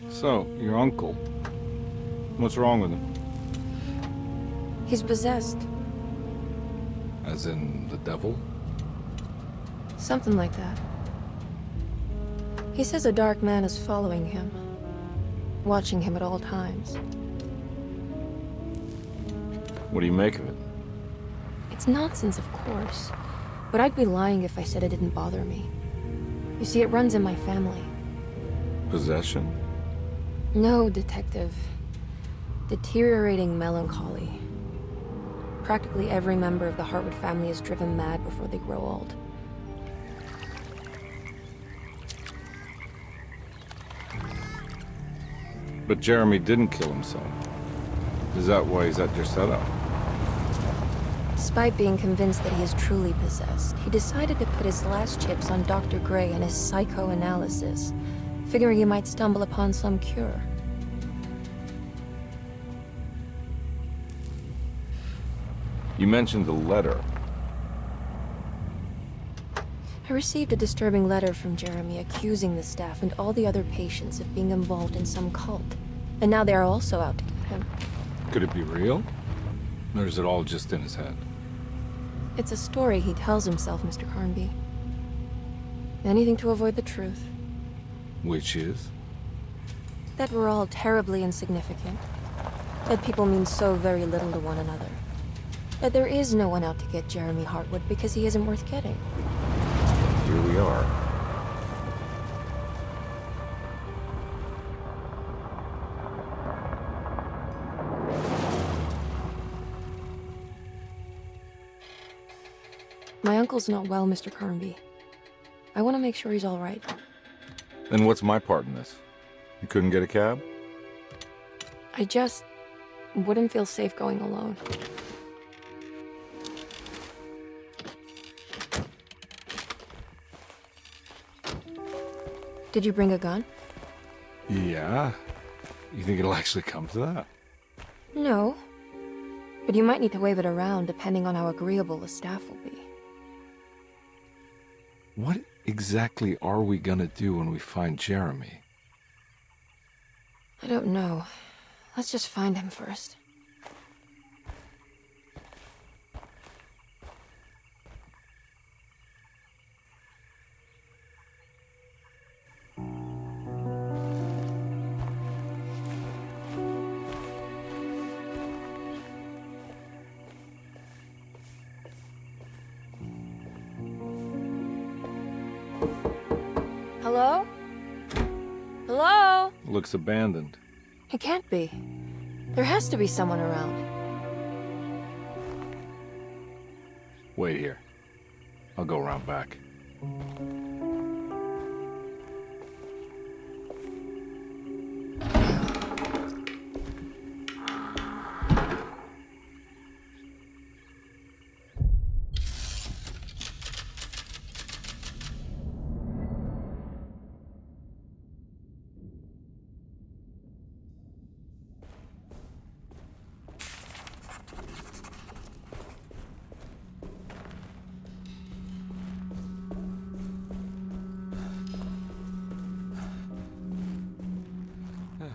So, your uncle. What's wrong with him? He's possessed. As in the devil? Something like that. He says a dark man is following him, watching him at all times. What do you make of it? It's nonsense, of course, but I'd be lying if I said it didn't bother me. You see, it runs in my family. Possession? No, Detective. Deteriorating melancholy. Practically every member of the Hartwood family is driven mad before they grow old. But Jeremy didn't kill himself. Is that why he's at your setup? Despite being convinced that he is truly possessed, he decided to put his last chips on Dr. Gray and his psychoanalysis, figuring he might stumble upon some cure. You mentioned the letter. I received a disturbing letter from Jeremy accusing the staff and all the other patients of being involved in some cult. And now they are also out to get him. Could it be real? Or is it all just in his head? It's a story he tells himself, Mr. Carnby. Anything to avoid the truth. Which is? That we're all terribly insignificant. That people mean so very little to one another. That there is no one out to get Jeremy Hartwood because he isn't worth getting. Here we are. My uncle's not well, Mr. Carnby. I want to make sure he's all right. Then what's my part in this? You couldn't get a cab? I just wouldn't feel safe going alone. Did you bring a gun? Yeah. You think it'll actually come to that? No. But you might need to wave it around depending on how agreeable the staff will be. What exactly are we gonna do when we find Jeremy? I don't know. Let's just find him first. Hello? Hello? Looks abandoned. It can't be. There has to be someone around. Wait here. I'll go around back.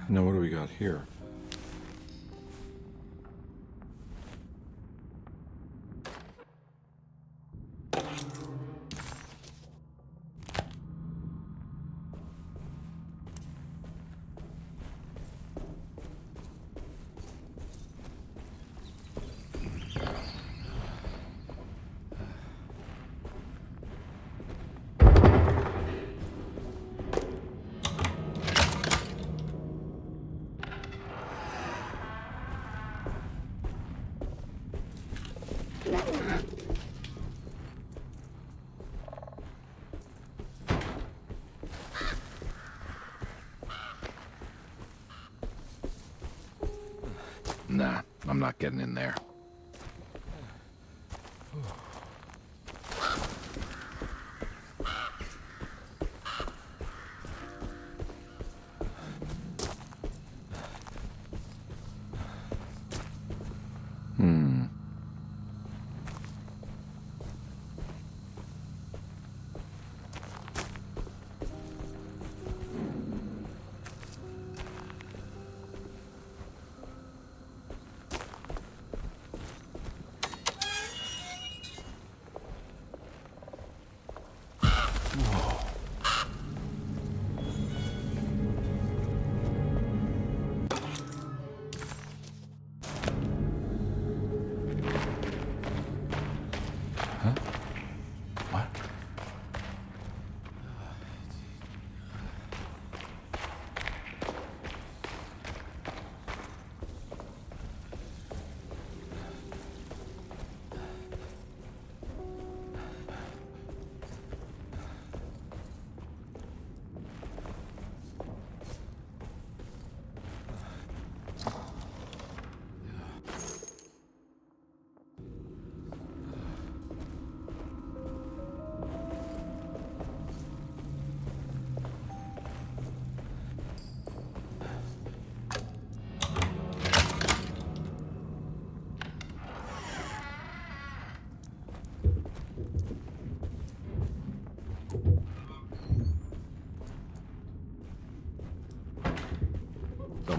Now what do we got here? Nah, I'm not getting in there.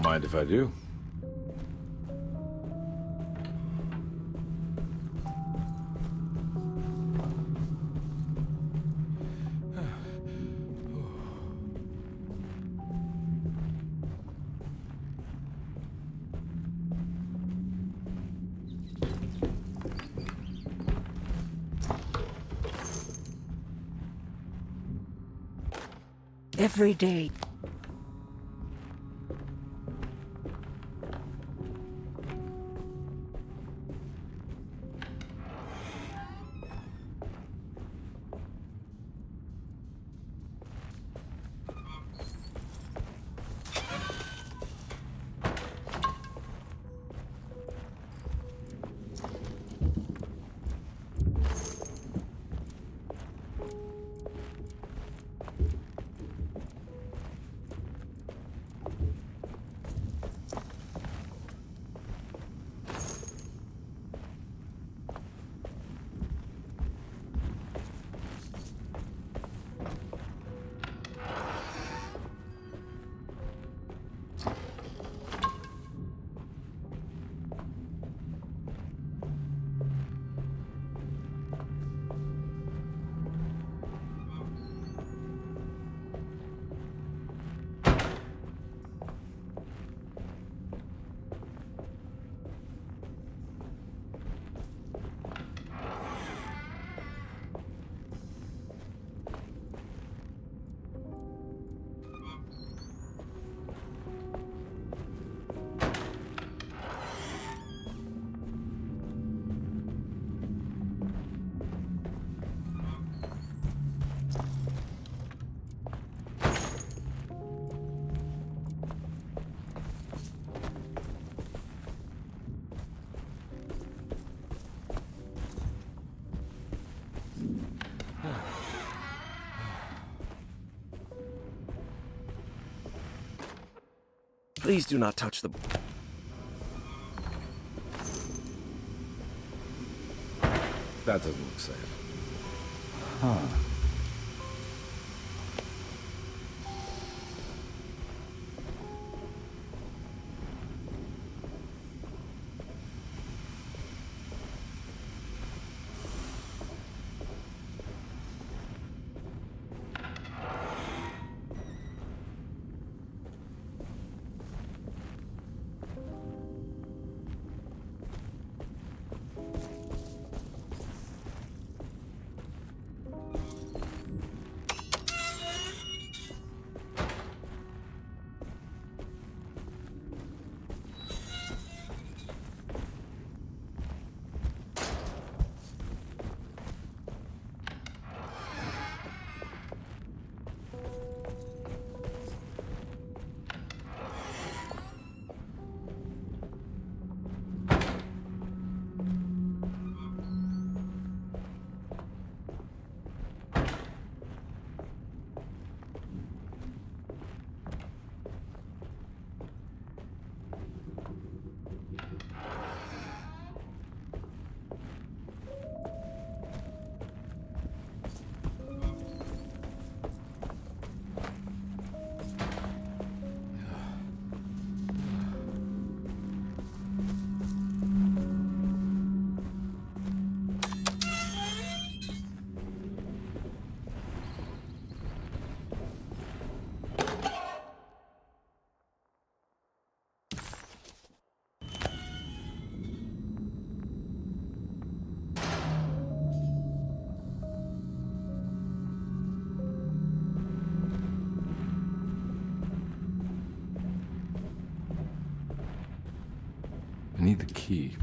mind if I do. Every day. Please do not touch the... That doesn't look safe. I need the key.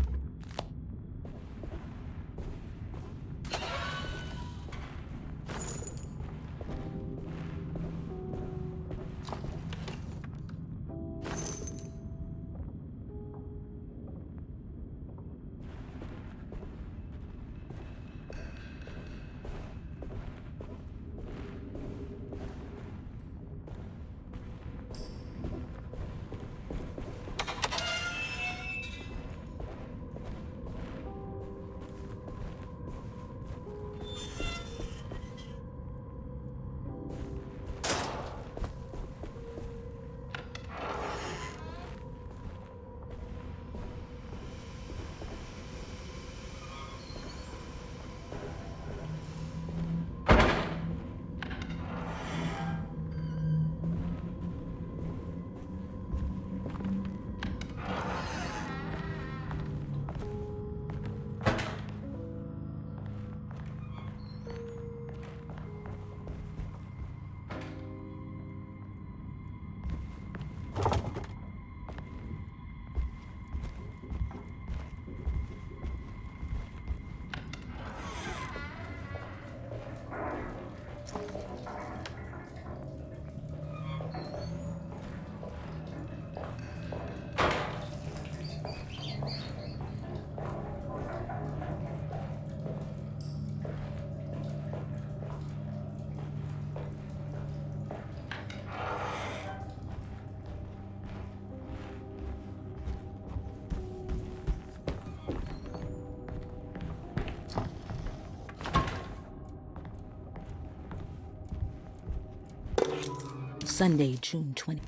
Sunday, June 20.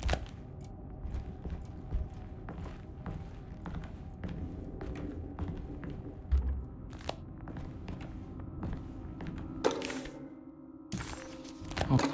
Okay.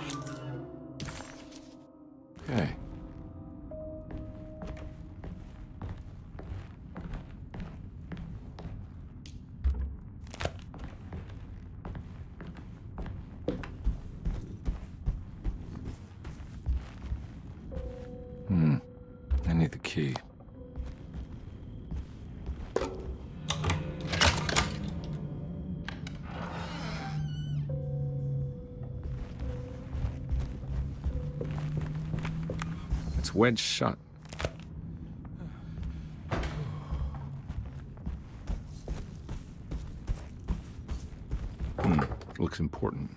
I need the key. It's wedged shut. Looks important.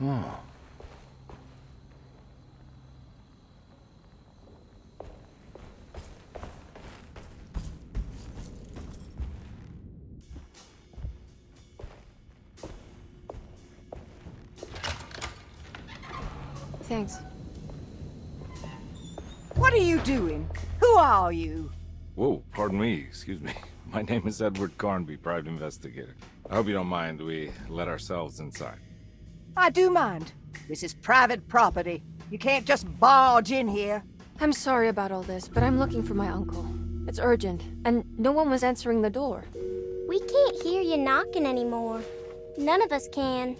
Oh. Thanks. What are you doing? Who are you? Whoa, pardon me, excuse me. My name is Edward Carnby, private investigator. I hope you don't mind we let ourselves inside. I do mind. This is private property. You can't just barge in here. I'm sorry about all this, but I'm looking for my uncle. It's urgent, and no one was answering the door. We can't hear you knocking anymore. None of us can.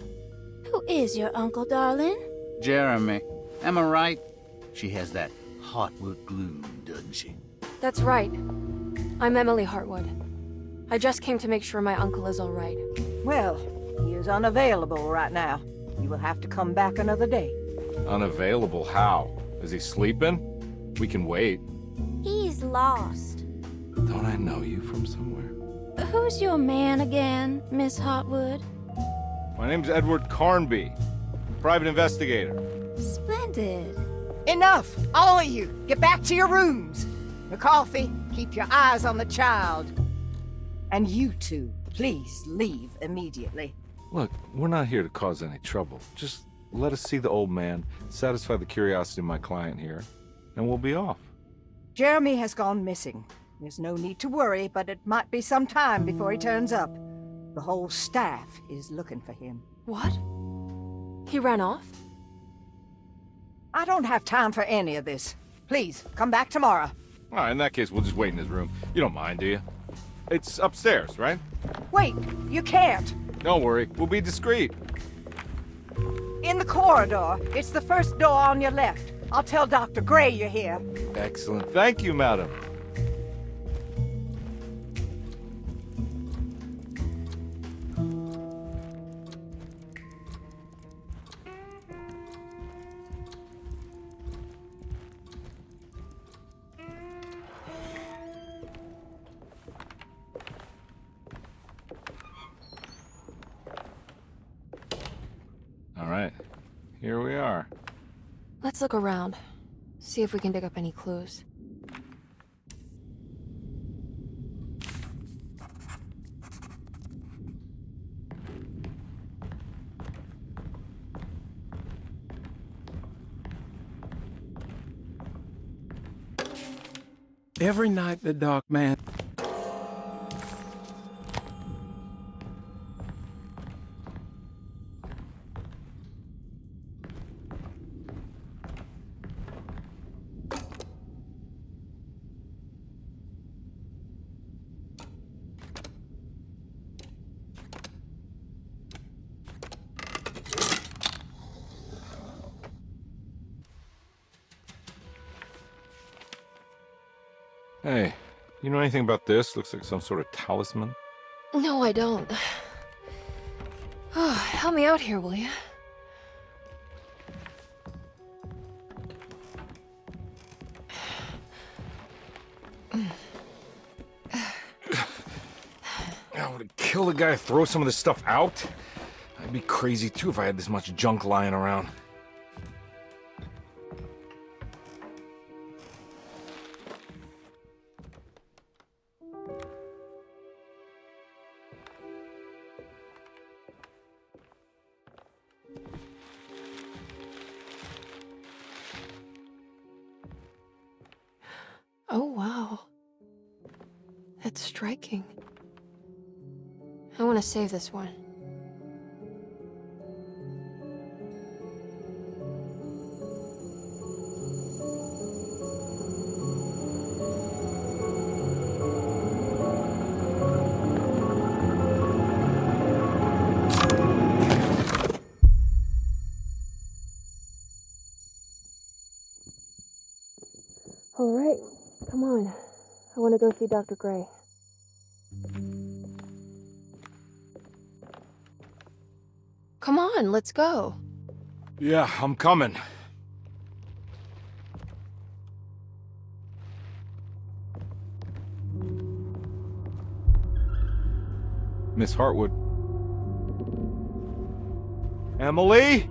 Who is your uncle, darling? Jeremy. Am I right? She has that Hartwood gloom, doesn't she? That's right. I'm Emily Hartwood. I just came to make sure my uncle is all right. Well, he is unavailable right now. You will have to come back another day. Unavailable how? Is he sleeping? We can wait. He's lost. Don't I know you from somewhere? Who's your man again, Miss Hartwood? My name's Edward Carnby, private investigator. Splendid. Enough! All of you! Get back to your rooms! McCarthy, keep your eyes on the child. And you two, please leave immediately. Look, we're not here to cause any trouble. Just let us see the old man, satisfy the curiosity of my client here, and we'll be off. Jeremy has gone missing. There's no need to worry, but it might be some time before he turns up. The whole staff is looking for him. What? He ran off? I don't have time for any of this. Please, come back tomorrow. All right, in that case, we'll just wait in his room. You don't mind, do you? It's upstairs, right? Wait, you can't. Don't worry, we'll be discreet. In the corridor. It's the first door on your left. I'll tell Dr. Gray you're here. Excellent. Thank you, madam. All right, here we are. Let's look around. See if we can dig up any clues. Every night the dark man... Hey, you know anything about this? Looks like some sort of talisman. No, I don't. Oh, help me out here, will you? kill the guy, throw some of this stuff out? I'd be crazy too if I had this much junk lying around. Oh, wow. That's striking. I want to save this one. All right, come on. I want to go see Dr. Gray. Come on, let's go. Yeah, I'm coming. Miss Hartwood. Emily?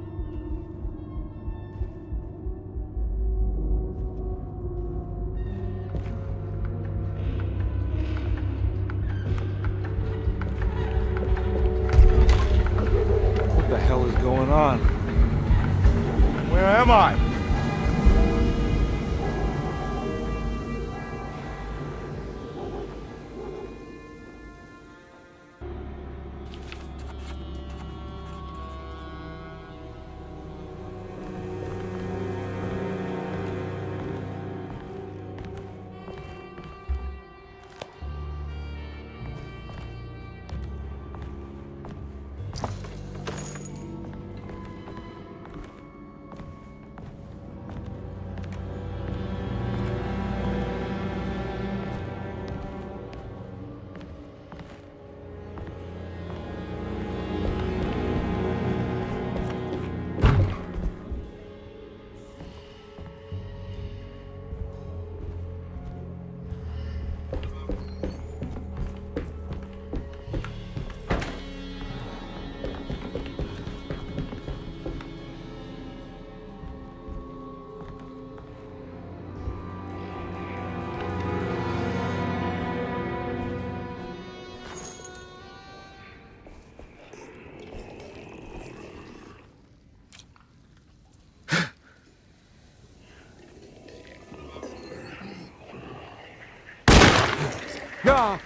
What the hell is going on? Where am I? Yeah.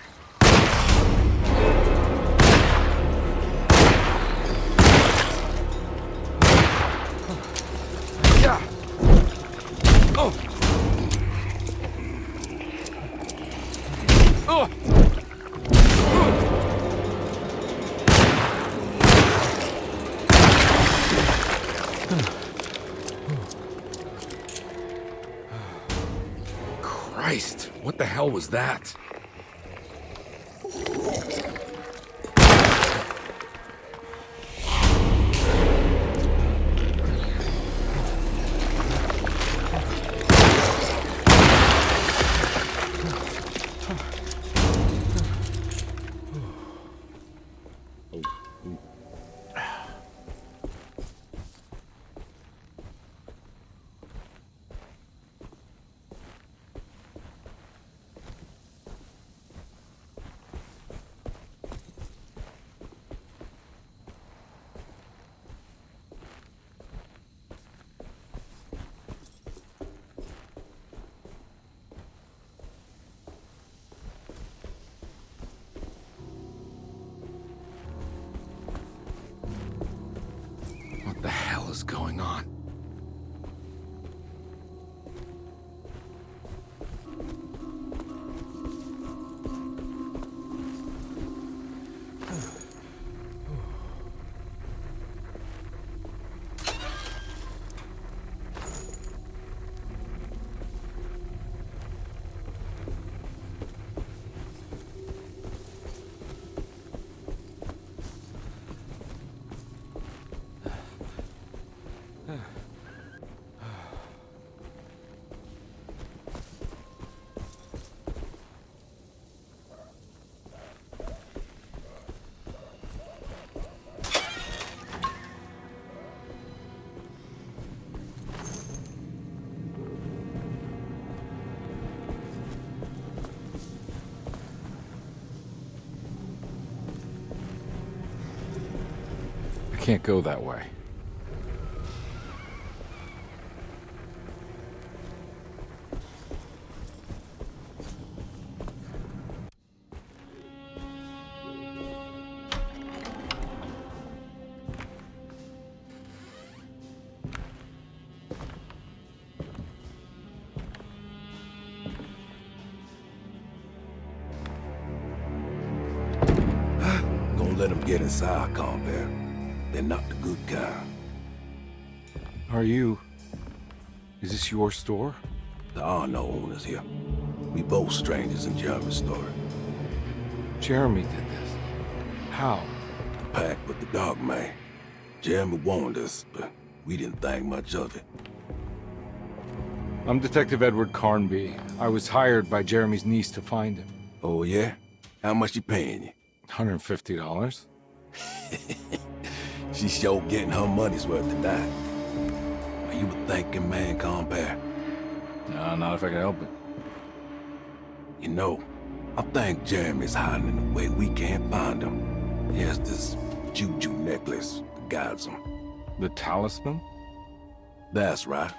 Yeah. Oh. Oh. Christ, what the hell was that? can't go that way. Gonna let them get inside, combat. They're not the good kind. Are you... Is this your store? There are no owners here. We both strangers in Jeremy's story. Jeremy did this. How? The pact with the Dark May. Jeremy warned us, but we didn't think much of it. I'm Detective Edward Carnby. I was hired by Jeremy's niece to find him. Oh, yeah? How much she paying you? $150. She's sure getting her money's worth tonight. Are you a thinking man, compare? No, not if I can help it. You know, I think Jeremy's hiding in a way we can't find him. He has this juju necklace that guides him. The talisman? That's right.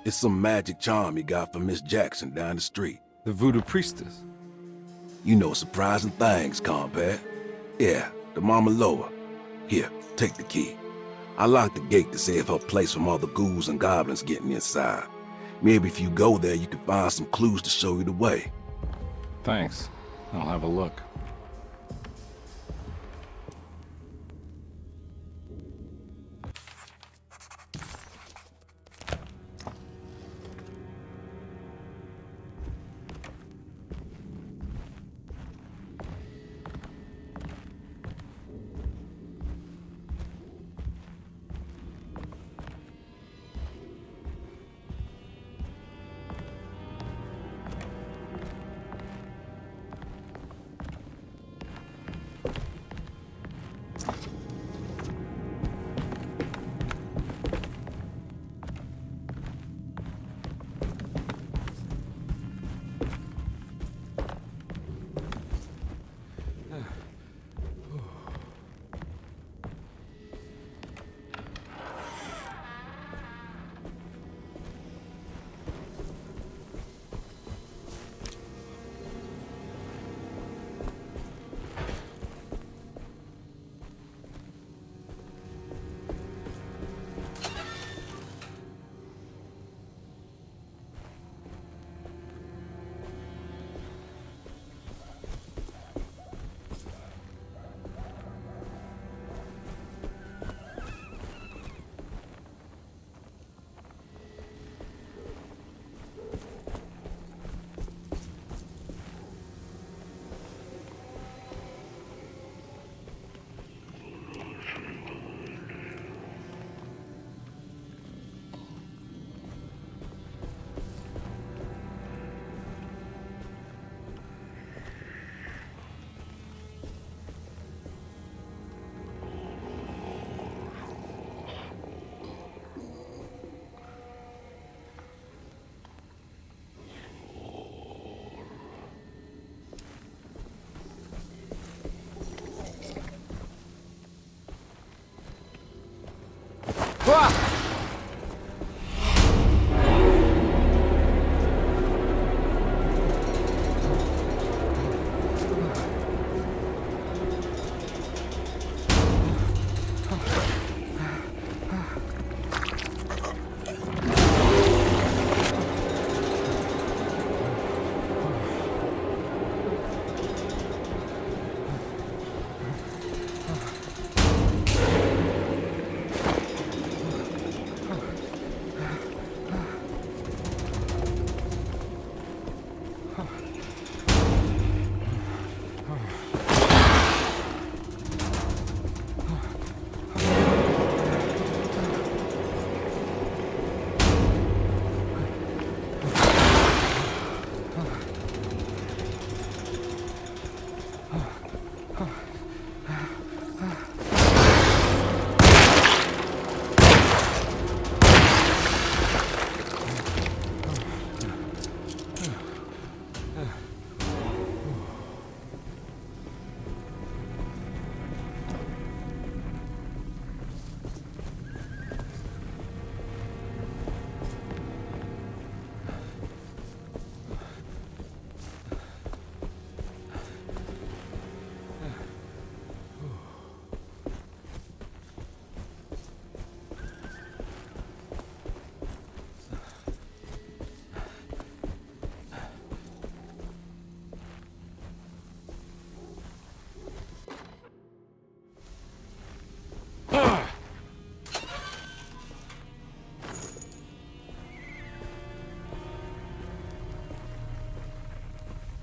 It's some magic charm he got from Miss Jackson down the street. The voodoo priestess? You know surprising things, compare. Yeah, the Mama Loa. Here, take the key. I locked the gate to save her place from all the ghouls and goblins getting inside. Maybe if you go there, you can find some clues to show you the way. Thanks. I'll have a look.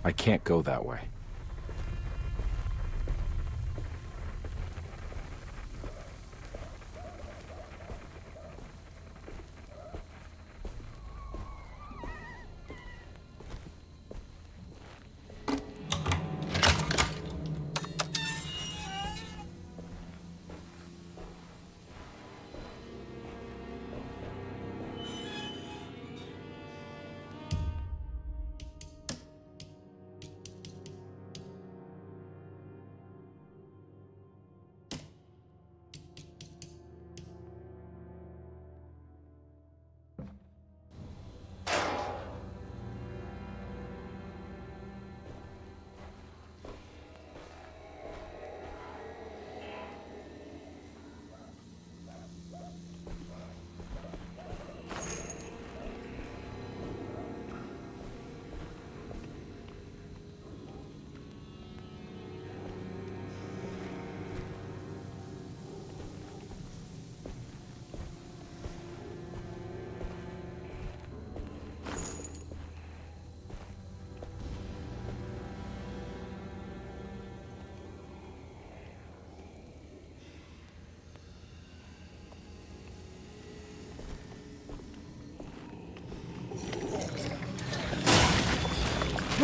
I can't go that way.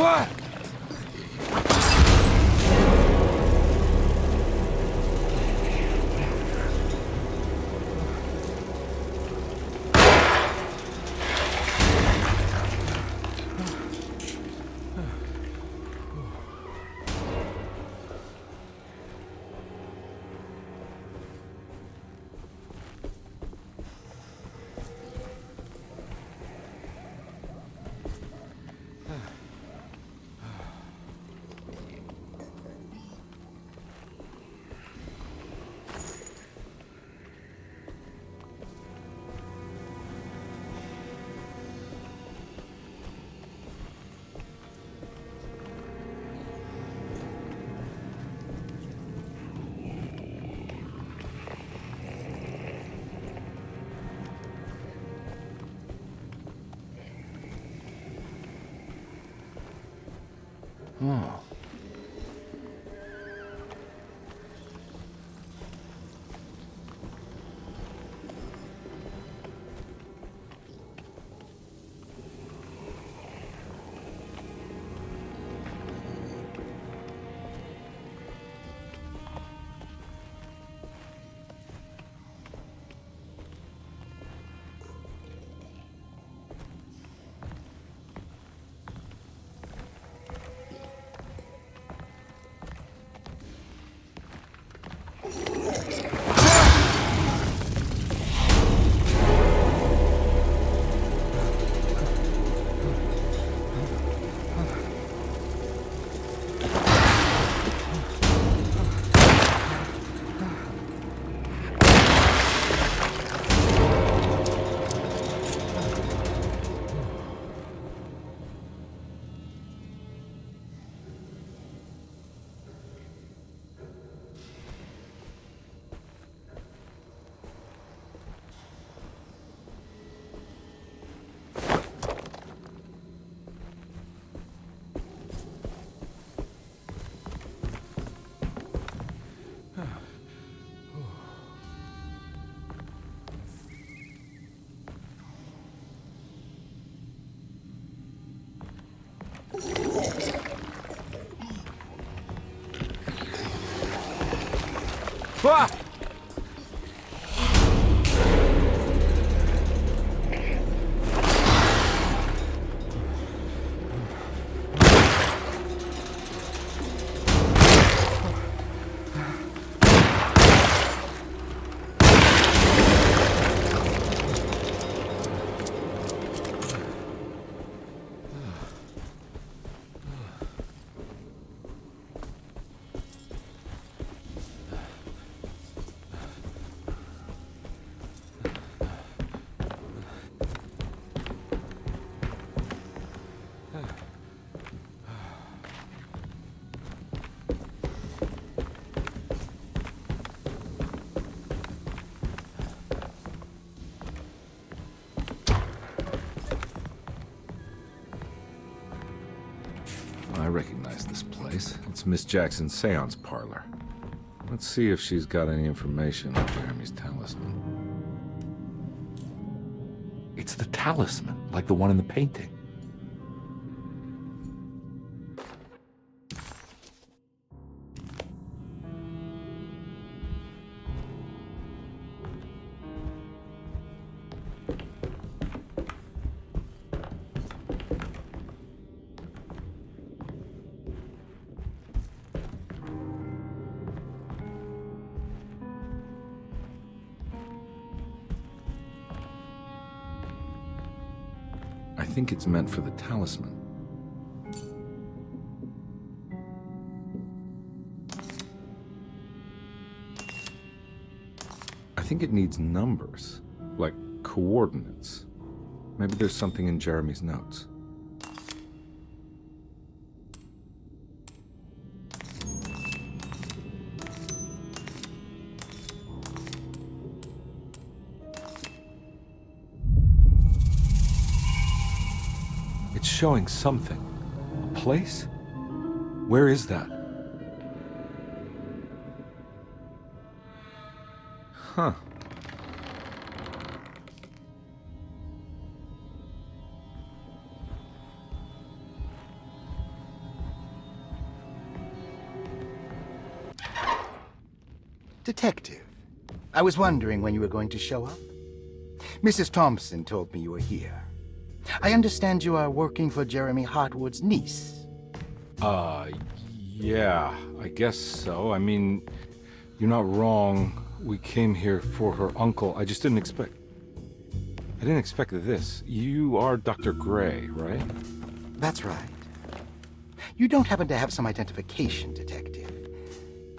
What? Oh. Ah! recognize this place. It's Miss Jackson's seance parlor. Let's see if she's got any information on Jeremy's talisman. It's the talisman, like the one in the painting. I think it's meant for the talisman. I think it needs numbers, like coordinates. Maybe there's something in Jeremy's notes. It's showing something. A place? Where is that? Huh. Detective, I was wondering when you were going to show up. Mrs. Thompson told me you were here. I understand you are working for Jeremy Hartwood's niece. Yeah, I guess so. I mean, you're not wrong. We came here for her uncle. I just didn't expect... I didn't expect this. You are Dr. Gray, right? That's right. You don't happen to have some identification, Detective.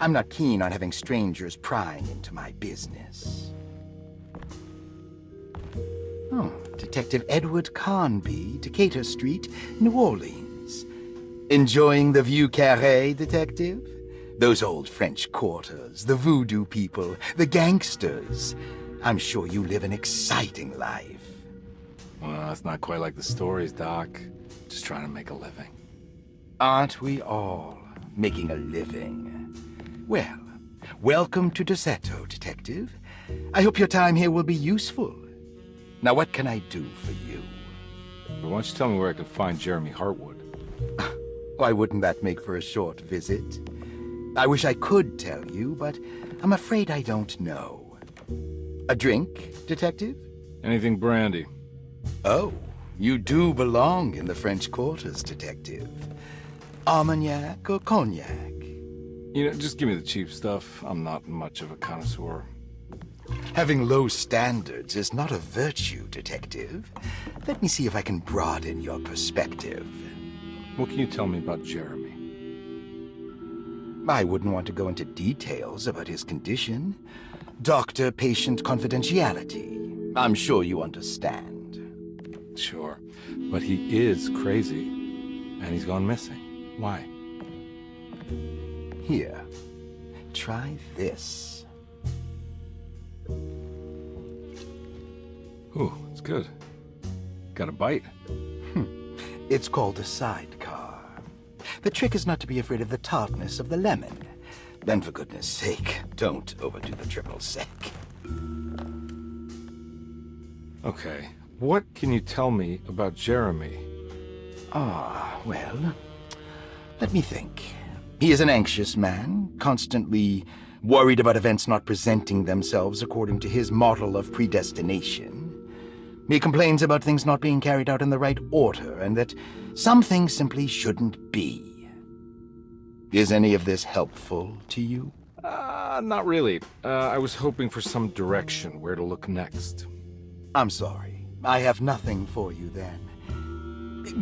I'm not keen on having strangers prying into my business. Oh, Detective Edward Carnby, Decatur Street, New Orleans. Enjoying the Vieux Carré, Detective? Those old French quarters, the voodoo people, the gangsters. I'm sure you live an exciting life. Well, it's not quite like the stories, Doc. Just trying to make a living. Aren't we all making a living? Well, welcome to Deseto, Detective. I hope your time here will be useful. Now, what can I do for you? But why don't you tell me where I can find Jeremy Hartwood? Why wouldn't that make for a short visit? I wish I could tell you, but I'm afraid I don't know. A drink, Detective? Anything brandy. Oh, you do belong in the French quarters, Detective. Armagnac or cognac? You know, just give me the cheap stuff. I'm not much of a connoisseur. Having low standards is not a virtue, Detective. Let me see if I can broaden your perspective. What can you tell me about Jeremy? I wouldn't want to go into details about his condition. Doctor-patient confidentiality. I'm sure you understand. Sure, but he is crazy, and he's gone missing. Why? Here, try this. Ooh, it's good. Got a bite? It's called a sidecar. The trick is not to be afraid of the tartness of the lemon. Then, for goodness sake, don't overdo the triple sec. Okay, what can you tell me about Jeremy? Well, let me think. He is an anxious man, constantly worried about events not presenting themselves according to his model of predestination. He complains about things not being carried out in the right order, and that some things simply shouldn't be. Is any of this helpful to you? Not really. I was hoping for some direction, where to look next. I'm sorry. I have nothing for you then.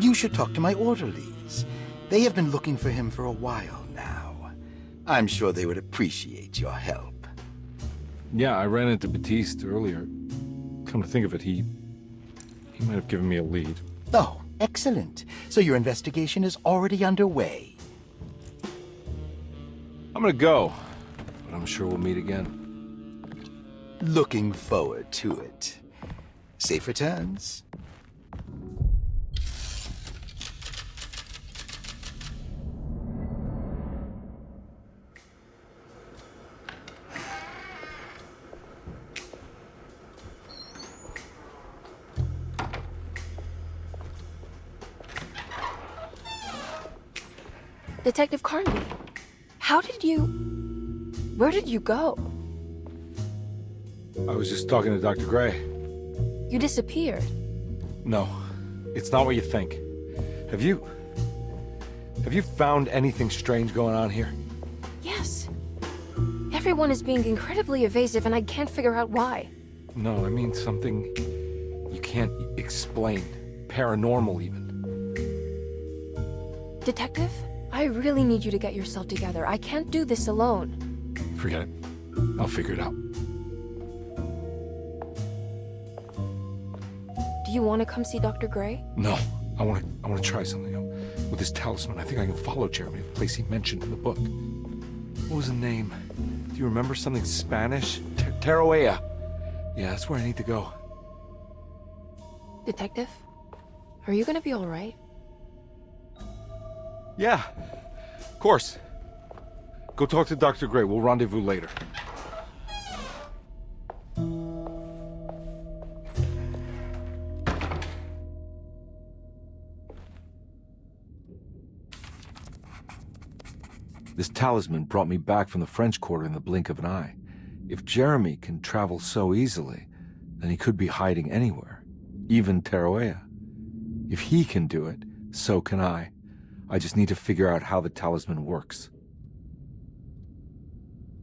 You should talk to my orderlies. They have been looking for him for a while now. I'm sure they would appreciate your help. Yeah, I ran into Batiste earlier. Come to think of it, he might have given me a lead. Oh, excellent. So your investigation is already underway. I'm gonna go, but I'm sure we'll meet again. Looking forward to it. Safe returns. Detective Carnby, how did you... Where did you go? I was just talking to Dr. Gray. You disappeared. No, it's not what you think. Have you found anything strange going on here? Yes. Everyone is being incredibly evasive and I can't figure out why. No, I mean something you can't explain. Paranormal, even. Detective, I really need you to get yourself together. I can't do this alone. Forget it. I'll figure it out. Do you want to come see Dr. Gray? No, I want to try something. With this talisman, I think I can follow Jeremy to the place he mentioned in the book. What was the name? Do you remember something Spanish? Tarawea. Yeah, that's where I need to go. Detective, are you gonna be all right? Yeah, of course. Go talk to Dr. Gray. We'll rendezvous later. This talisman brought me back from the French Quarter in the blink of an eye. If Jeremy can travel so easily, then he could be hiding anywhere, even Tarawea. If he can do it, so can I. I just need to figure out how the talisman works.